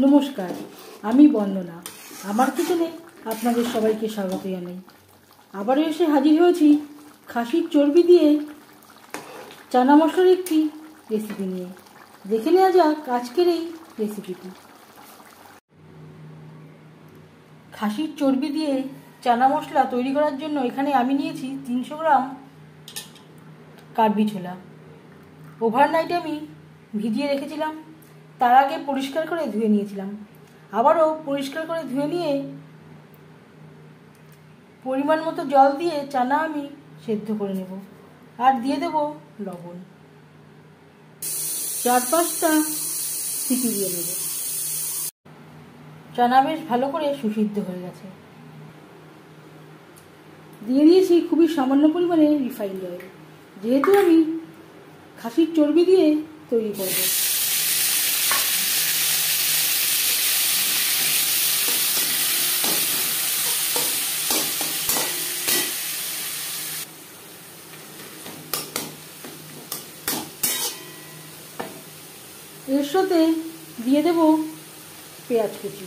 নমস্কার, আমি বন্দনা। আমার কিচেনে আপনাদের সবাইকে স্বাগত জানাই। আবারও এসে হাজির হয়েছি খাসির চর্বি দিয়ে চানা মশলার একটি রেসিপি নিয়ে। দেখে নেওয়া যাক আজকের এই রেসিপিটি। খাসির চর্বি দিয়ে চানা মশলা তৈরি করার জন্য এখানে আমি নিয়েছি 300 গ্রাম কাবলি ছোলা। ওভারনাইট আমি ভিজিয়ে রেখেছিলাম। তার আগে পরিষ্কার করে ধুয়ে নিয়েছিলাম। আবারও পরিষ্কার করে ধুয়ে নিয়ে পরিমাণ মতো জল দিয়ে চানা আমি সেদ্ধ করে নেব। আর দিয়ে দেব লবণ। 4-5টা সিটি দিয়ে দেব। চানা বেশ ভালো করে সুসিদ্ধ হয়ে গেছে। দিয়ে দিয়েছি খুবই সামান্য পরিমাণে রিফাইন্ড অয়েল, যেহেতু আমি খাসির চর্বি দিয়ে তৈরি করব। এর সাথে দিয়ে দেব পেঁয়াজ কুচি।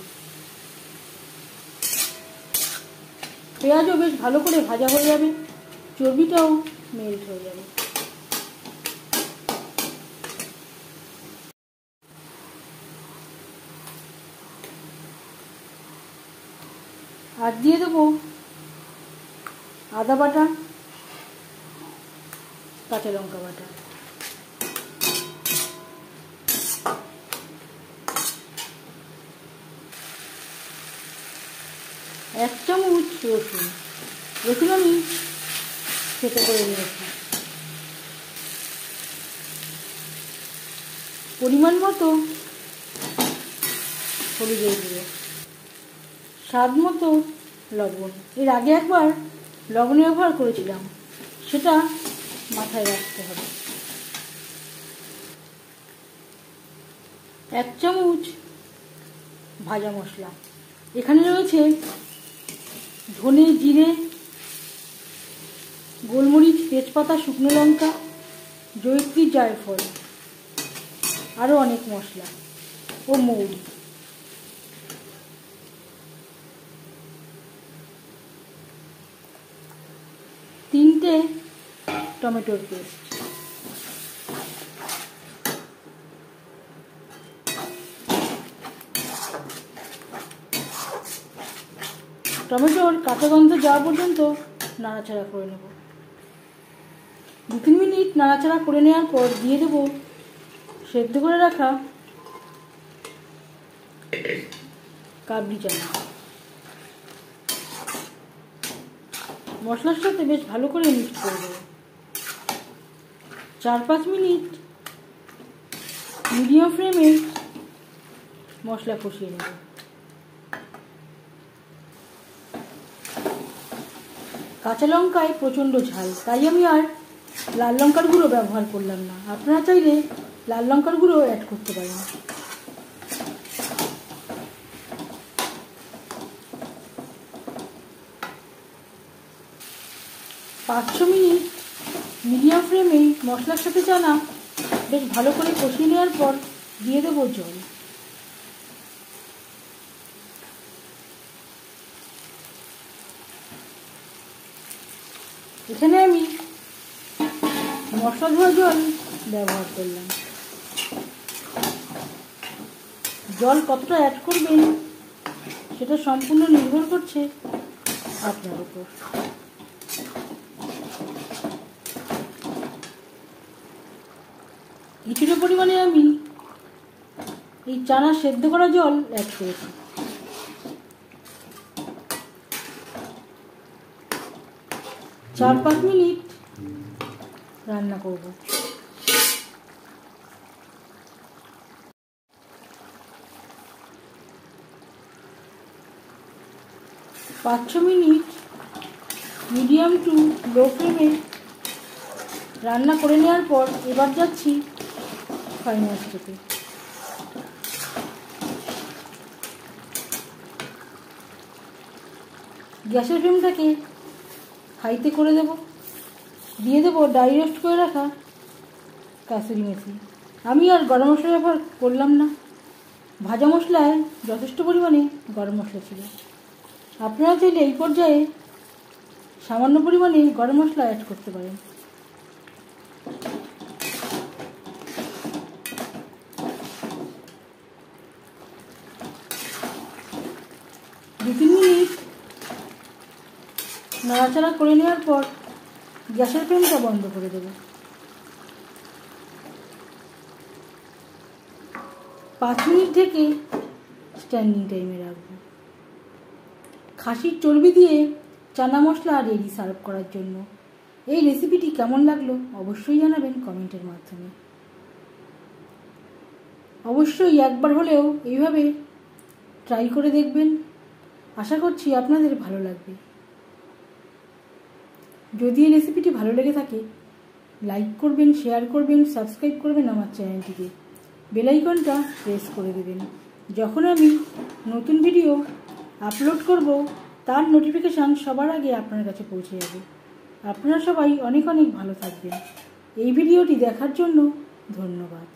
পেঁয়াজও বেশ ভালো করে ভাজা হয়ে যাবে, চর্বিটাও মেল্ট হয়ে যাবে। আর দিয়ে দেব আদা বাটা, কাঁচা লঙ্কা বাটা। এক চামচ রসুন আমি থেতো করে নিয়েছি। পরিমাণ মতো হলুদের গুঁড়ো, স্বাদ মতো লবণ। এর আগে একবার লবণ ব্যবহার করেছিলাম, সেটা মাথায় রাখতে হবে। 1 চামচ ভাজা মশলা। এখানে রয়েছে ধনে, জিরে, গোলমরিচ, তেজপাতা, শুকনো লঙ্কা, জয়িত্রী, জায়ফল, আরও অনেক মশলা ও মৌরি। তিনটে টমেটোর পেস্ট। টমেটোর কাঁচা গন্ধ যাওয়া পর্যন্ত নাড়াচাড়া করে নেব। 2-3 মিনিট নাড়াচাড়া করে নেওয়ার পর দিয়ে দেব সেদ্ধ করে রাখা কাবলি চানা। মশলার সাথে বেশ ভালো করে মিক্স করে দেব। 4-5 মিনিট মিডিয়াম ফ্লেমে মশলা কষিয়ে নেব। কাঁচা লঙ্কায় প্রচণ্ড ঝাল, তাই আমি আর লাল লঙ্কার গুঁড়ো ব্যবহার করলাম না। আপনারা চাইলে লাল লঙ্কার গুঁড়ো অ্যাড করতে পারেন। পাঁচ মিনিট মিডিয়াম ফ্লেমে মশলার সাথে চানা বেশ ভালো করে কষিয়ে নেওয়ার পর দিয়ে দেবো জল। এখানে আমি মশলা ধোয়া জল ব্যবহার করলাম। জল কতটা অ্যাড করবেন সেটা সম্পূর্ণ নির্ভর করছে আপনার উপর। কিছুটা পরিমাণে আমি এই চানা সেদ্ধ করা জল অ্যাড করেছি। চার 5 মিনিট রান্না করব। 5-6 মিনিট মিডিয়াম টু লো ফ্লেমে রান্না করে নেওয়ার পর এবার যাচ্ছি ফাইনাল স্টেপে। গ্যাসের ফ্লেমটাকে হাইতে করে দেব। দিয়ে দেবো ড্রাই রোস্ট করে রাখা কাসুরি মেথি। আমি আর গরম মশলা ব্যবহার করলাম না। ভাজা মশলায় যথেষ্ট পরিমাণে গরম মশলা ছিল। আপনারা চাইলে এই পর্যায়ে সামান্য পরিমাণে গরম মশলা অ্যাড করতে পারেন। দু 3 মিনিট নাড়াচাড়া করে নেওয়ার পর গ্যাসের ফ্লেমটা বন্ধ করে দেব। 5 মিনিট থেকে স্ট্যান্ডিং টাইমে রাখবো। খাসির চর্বি দিয়ে চানা মশলা রেডি সার্ভ করার জন্য। এই রেসিপিটি কেমন লাগলো অবশ্যই জানাবেন কমেন্টের মাধ্যমে। অবশ্যই একবার হলেও এইভাবে ট্রাই করে দেখবেন, আশা করছি আপনাদের ভালো লাগবে। যদি এই রেসিপিটি ভালো লেগে থাকে লাইক করবেন, শেয়ার করবেন, সাবস্ক্রাইব করবেন আমার চ্যানেলটিকে, বেল আইকনটা প্রেস করে দেবেন। যখন আমি নতুন ভিডিও আপলোড করব তার নোটিফিকেশান সবার আগে আপনার কাছে পৌঁছে যাবে। আপনারা সবাই অনেক অনেক ভালো থাকবেন। এই ভিডিওটি দেখার জন্য ধন্যবাদ।